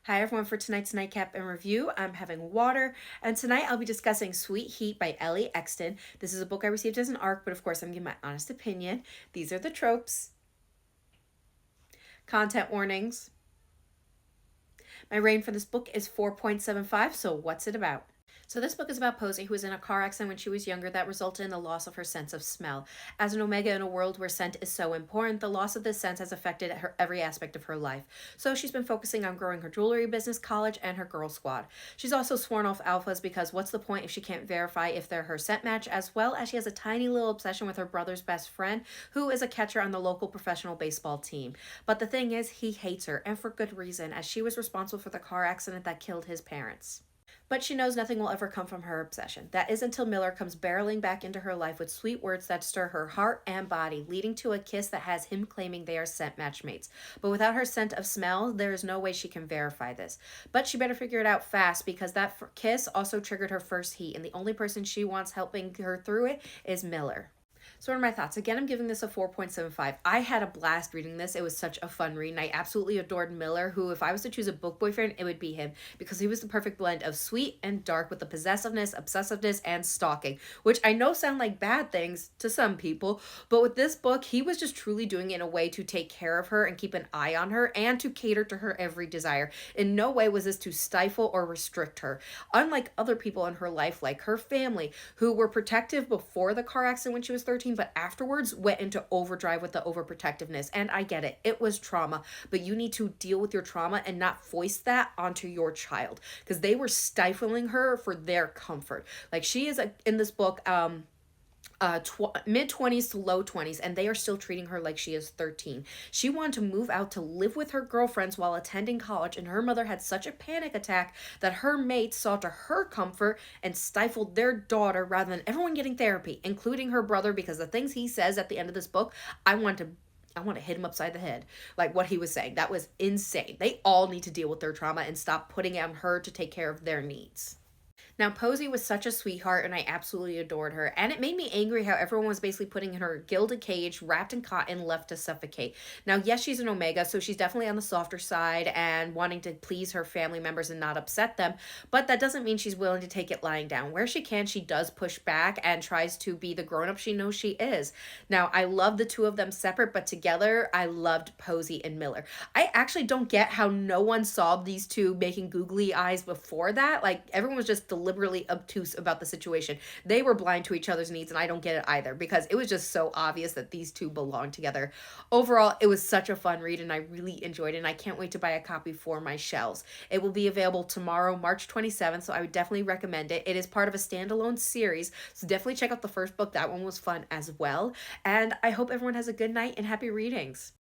Hi everyone, for tonight's Nightcap and review, I'm having water, and tonight I'll be discussing Sweet Heat by Ellie Exton. This is a book I received as an ARC, but of course I'm giving my honest opinion. These are the tropes. Content warnings. My rating for this book is 4.75, so what's it about? So this book is about Posey, who was in a car accident when she was younger that resulted in the loss of her sense of smell. As an Omega in a world where scent is so important, the loss of this sense has affected her every aspect of her life. So she's been focusing on growing her jewelry business, college, and her girl squad. She's also sworn off alphas because what's the point if she can't verify if they're her scent match, as well as she has a tiny little obsession with her brother's best friend, who is a catcher on the local professional baseball team. But the thing is, he hates her, and for good reason, as she was responsible for the car accident that killed his parents. But she knows nothing will ever come from her obsession. That is until Miller comes barreling back into her life with sweet words that stir her heart and body, leading to a kiss that has him claiming they are scent matchmates. But without her scent of smell, there is no way she can verify this. But she better figure it out fast because that kiss also triggered her first heat, and the only person she wants helping her through it is Miller. So what are my thoughts? Again, I'm giving this a 4.75. I had a blast reading this. It was such a fun read, and I absolutely adored Miller, who, if I was to choose a book boyfriend, it would be him, because he was the perfect blend of sweet and dark with the possessiveness, obsessiveness, and stalking, which I know sound like bad things to some people, but with this book, he was just truly doing it in a way to take care of her and keep an eye on her and to cater to her every desire. In no way was this to stifle or restrict her. Unlike other people in her life, like her family, who were protective before the car accident when she was 13, but afterwards went into overdrive with the overprotectiveness. And I get it, it was trauma, but you need to deal with your trauma and not foist that onto your child, because they were stifling her for their comfort. Like, she is in this book, mid 20s to low 20s, and they are still treating her like she is 13. She wanted to move out to live with her girlfriends while attending college, and her mother had such a panic attack that her mates saw to her comfort and stifled their daughter rather than everyone getting therapy, including her brother, because the things he says at the end of this book, I want to hit him upside the head. Like what he was saying, that was insane. They all need to deal with their trauma and stop putting it on her to take care of their needs. Now, Posey was such a sweetheart, and I absolutely adored her. And it made me angry how everyone was basically putting in her gilded cage, wrapped in cotton, left to suffocate. Now, yes, she's an Omega, so she's definitely on the softer side and wanting to please her family members and not upset them. But that doesn't mean she's willing to take it lying down. Where she can, she does push back and tries to be the grown up she knows she is. Now, I love the two of them separate, but together, I loved Posey and Miller. I actually don't get how no one saw these two making googly eyes before that. Like, everyone was just deliberately obtuse about the situation. They were blind to each other's needs, and I don't get it either, because it was just so obvious that these two belong together. Overall, it was such a fun read, and I really enjoyed it, and I can't wait to buy a copy for my shelves. It will be available tomorrow, March 27th, so I would definitely recommend it. It is part of a standalone series, so definitely check out the first book. That one was fun as well. And I hope everyone has a good night and happy readings.